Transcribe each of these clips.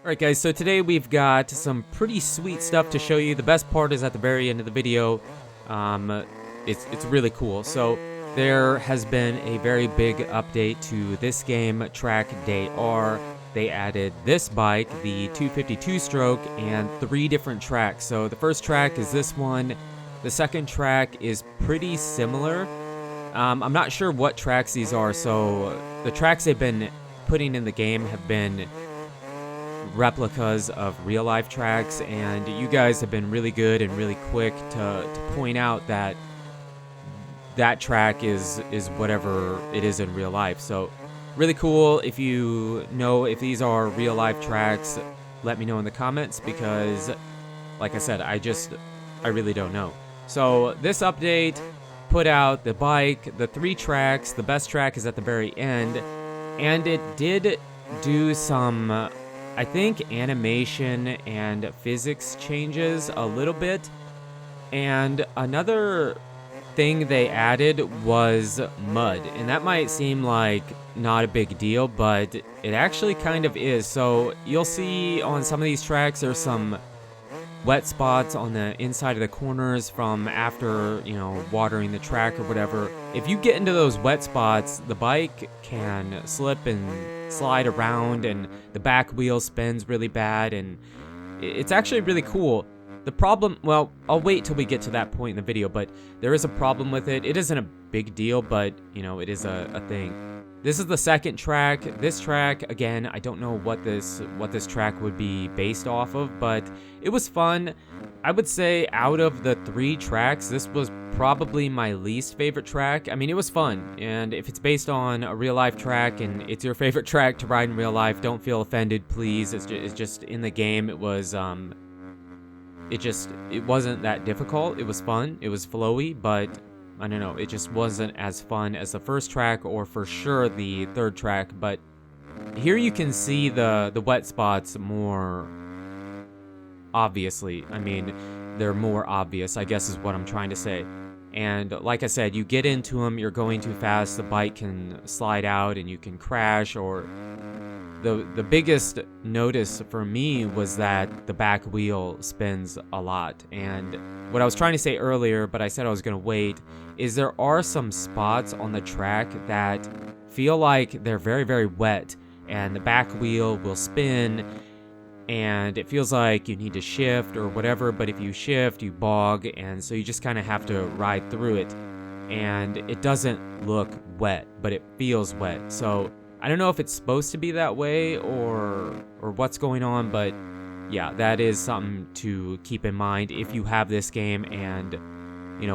Alright guys, so today we've got some pretty sweet stuff to show you. The best part is at the very end of the video. It's really cool. So there has been a very big update to this game, TrackDayR. They added this bike, the 252 stroke, and 3 different tracks. So the first track is this one. The second track is pretty similar. I'm not sure what tracks these are, so the tracks they've been putting in the game have been replicas of real life tracks, and you guys have been really good and really quick to point out that that track is whatever it is in real life. So really cool. If you know if these are real life tracks, let me know in the comments, because like I said, I really don't know. So this update put out the bike, the 3 tracks. The best track is at the very end, and it did do some I think animation and physics changes a little bit. And another thing they added was mud. And that might seem like not a big deal, but it actually kind of is. So you'll see on some of these tracks there's some wet spots on the inside of the corners from after, watering the track or whatever. If you get into those wet spots, the bike can slip and slide around, and the back wheel spins really bad, and it's actually really cool. The problem, well, I'll wait till we get to that point in the video, but there is a problem with it. It isn't a big deal, but, it is a thing. This is the second track. This track, again, I don't know what this track would be based off of, but it was fun. I would say out of the 3 tracks, this was probably my least favorite track. I mean, it was fun, and if it's based on a real-life track and it's your favorite track to ride in real life, don't feel offended, please. It's just in the game, it was, it wasn't that difficult. It was fun, it was flowy, but I don't know, it just wasn't as fun as the first track, or for sure the third track. But here you can see the wet spots more obviously. I mean, they're more obvious, I guess is what I'm trying to say. And like I said, you get into them, you're going too fast, the bike can slide out and you can crash. Or the biggest notice for me was that the back wheel spins a lot. And what I was trying to say earlier, but I said I was going to wait, is there are some spots on the track that feel like they're very, very wet, and the back wheel will spin, and it feels like you need to shift or whatever, but if you shift, you bog, and so you just kind of have to ride through it. And it doesn't look wet, but it feels wet. So I don't know if it's supposed to be that way or what's going on, but yeah, that is something to keep in mind if you have this game and,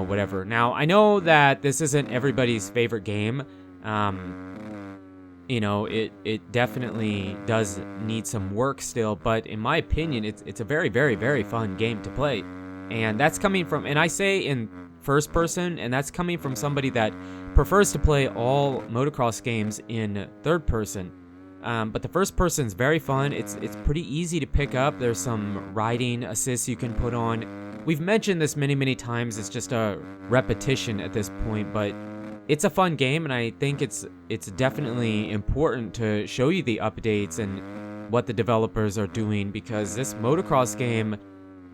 whatever. Now, I know that this isn't everybody's favorite game. It definitely does need some work still, but in my opinion, it's a very, very, very fun game to play. And that's coming from, and I say in first person, and that's coming from somebody that prefers to play all motocross games in third person. But the first person's very fun. It's pretty easy to pick up. There's some riding assists you can put on. We've mentioned this many, many times. It's just a repetition at this point, but it's a fun game, and I think it's definitely important to show you the updates and what the developers are doing, because this motocross game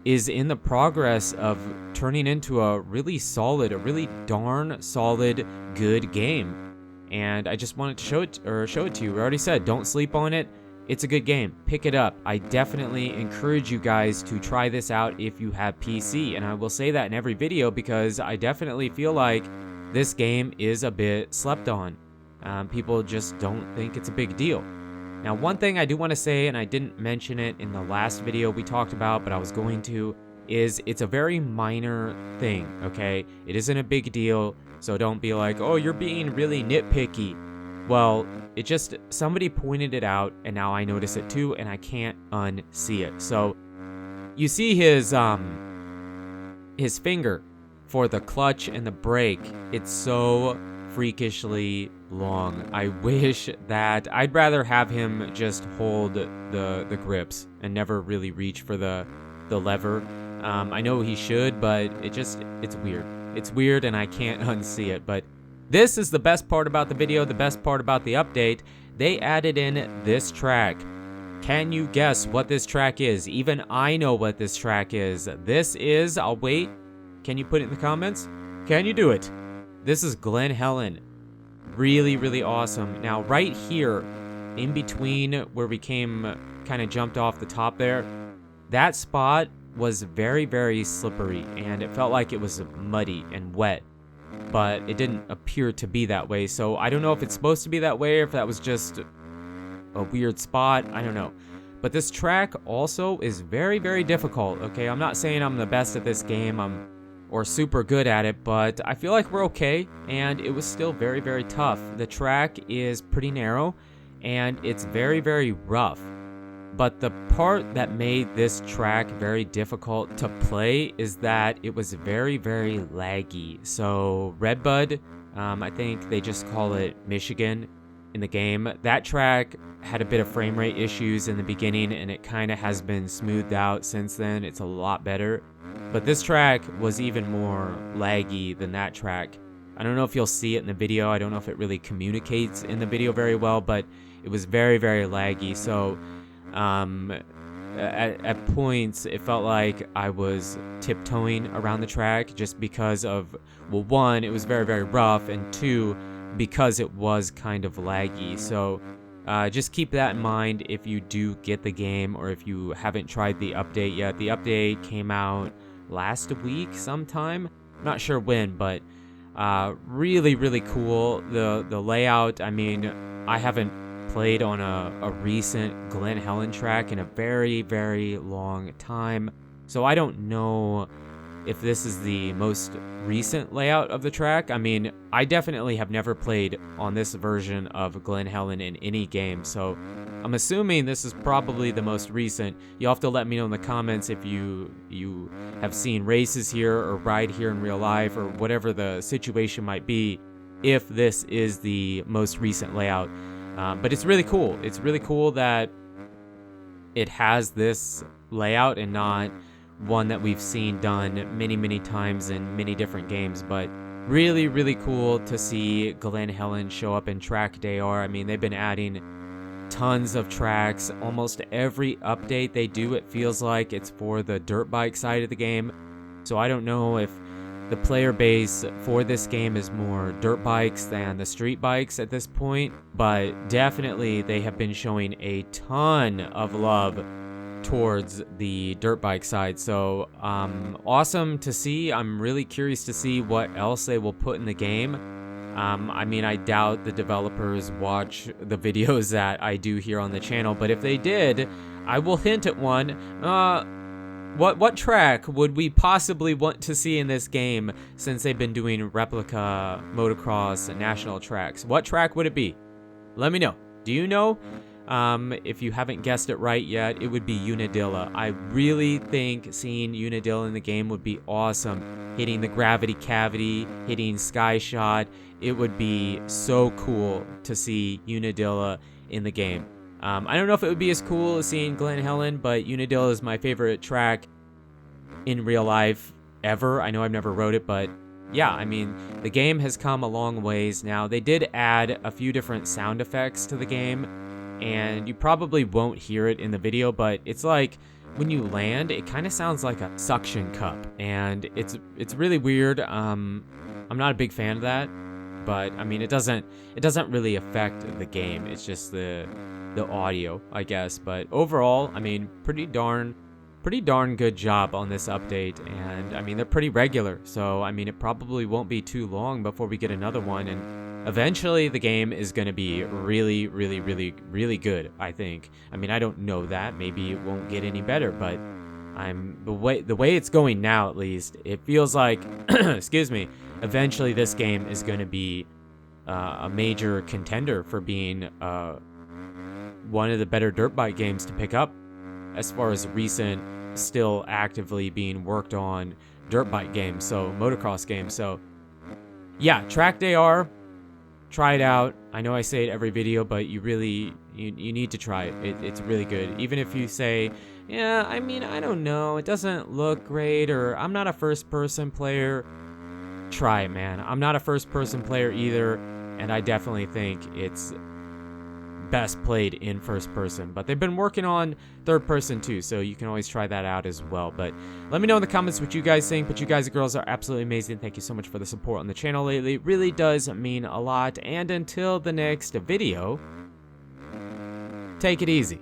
is in the progress of turning into a really solid, a really darn solid, good game. And I just wanted to show it to you. We already said, don't sleep on it. It's a good game. Pick it up. I definitely encourage you guys to try this out if you have PC. And I will say that in every video, because I definitely feel like this game is a bit slept on. People just don't think it's a big deal. Now, one thing I do want to say, and I didn't mention it in the last video we talked about, but I was going to, is it's a very minor thing, okay? It isn't a big deal, so don't be like, oh, you're being really nitpicky. Well, somebody pointed it out, and now I notice it too, and I can't unsee it. So, you see his finger for the clutch and the brake. It's so freakishly long. I wish that I'd rather have him just hold the grips and never really reach for the lever. I know he should, but it's weird. It's weird, and I can't unsee it. But this is the best part about the video, the best part about the update. They added in this track. Can you guess what this track is? Even I know what this track is. This is, I'll wait. Can you put it in the comments? Can you do it? This is Glen Helen. Really, really awesome. Now, right here, in between where we kind of jumped off the top there, that spot was very, very slippery, and it felt like it was muddy and wet, but it didn't appear to be that way. So I don't know if it's supposed to be that way or if that was just a weird spot. I don't know. But this track also is very, very difficult. Okay, I'm not saying I'm the best at this game or super good at it, but I feel like we're okay, and it was still very, very tough. The track is pretty narrow, and it's very, very rough. But the part that made this track very difficult to play is that it was very, very laggy. So Redbud, I think they just call it Michigan in the game, that track had a bit of frame rate issues in the beginning, and it kind of has been smoothed out since then. It's a lot better. But this track was even more laggy than that track. I don't know if you'll see it in the video. I don't know if it really communicates in the video very well, but it was very, very laggy. So at points, it felt like I was tiptoeing around the track just because of, well, one, it was very, very rough, and two, because it was kind of laggy. So just keep that in mind if you do get the game, or if you haven't tried the update yet. The update came out last week sometime. I'm not sure when, but really, really cool. The layout, I mean, I haven't played on a recent Glen Helen track in a very, very long time, so I don't know if this is the most recent layout of the track. I mean, I definitely have never played on this version of Glen Helen in any game, so I'm assuming this is probably the most recent. You'll have to let me know in the comments if you have seen races here or ride here in real life, or whatever the situation might be, if this is the most recent layout. But it's really cool. It's really cool that it has this layout and not one that we've seen done many, many times in many different games. But really, really cool to see Glen Helen show up in TrackDayR. I mean, they've been adding tons of tracks. Almost every update they do, it feels like it's for the dirt bike side of the game. So I don't know if the player base for this game is more dirt bikes than the street bikes at this point, but definitely they have been showing a ton of love towards the dirt bike side. So awesome to see. I'm really curious to see what else they will put in the game. I mean, I doubt the developers watch the videos that I do here on the channel, but if they did, I will hint at one. What track would we possibly want to see in this game, since they've been doing replica motocross and national tracks? What track would it be? Let me know. Do you know? If you haven't guessed it right yet, it would be Unadilla. I really think seeing Unadilla in the game would be awesome. Hitting the gravity cavity, hitting Sky Shot. It would be so cool to see Unadilla in the game. I don't know if it would be as cool as seeing Glen Helen, but Unadilla is my favorite track in real life ever. I know I've never rode it, but yeah, I mean, the game has come a long ways now. They did add a few different sound effects to the game, and you probably won't hear it in the video, but it's like when you land, it kind of sounds like a suction cup, and it's really weird. I'm not a big fan of that, but I mean, it doesn't really affect the game. It's just the audio, I guess. But overall, I mean, pretty darn good job on this update. And I mean, they're pretty regular, so I mean, it probably won't be too long before we get another one, and eventually the game is going to be really, really, really, really good, I think. I mean, I don't know that, maybe it won't get any better, but the way it's going now, at least, it feels like excuse me, eventually this game is going to be a major contender for being one of the better dirt bike games to pick up as far as recent, still actively being worked on dirt bike games, so motocross games. So yeah, TrackDayR, try it out. I know I say it every video, but you need to try it. It's really good. Even if you say, yeah, I mean, I don't know, it doesn't look great, or I'm not a first person player, try it, man. I'm not a first person player either, and I definitely think it's best played in first person, but they've been working on third person too, so you can always try that out as well. But let me know in the comments what you guys think. But you guys and girls are absolutely amazing. Thank you so much for the support on the channel lately. It really does mean a lot. And until the next video, take it easy.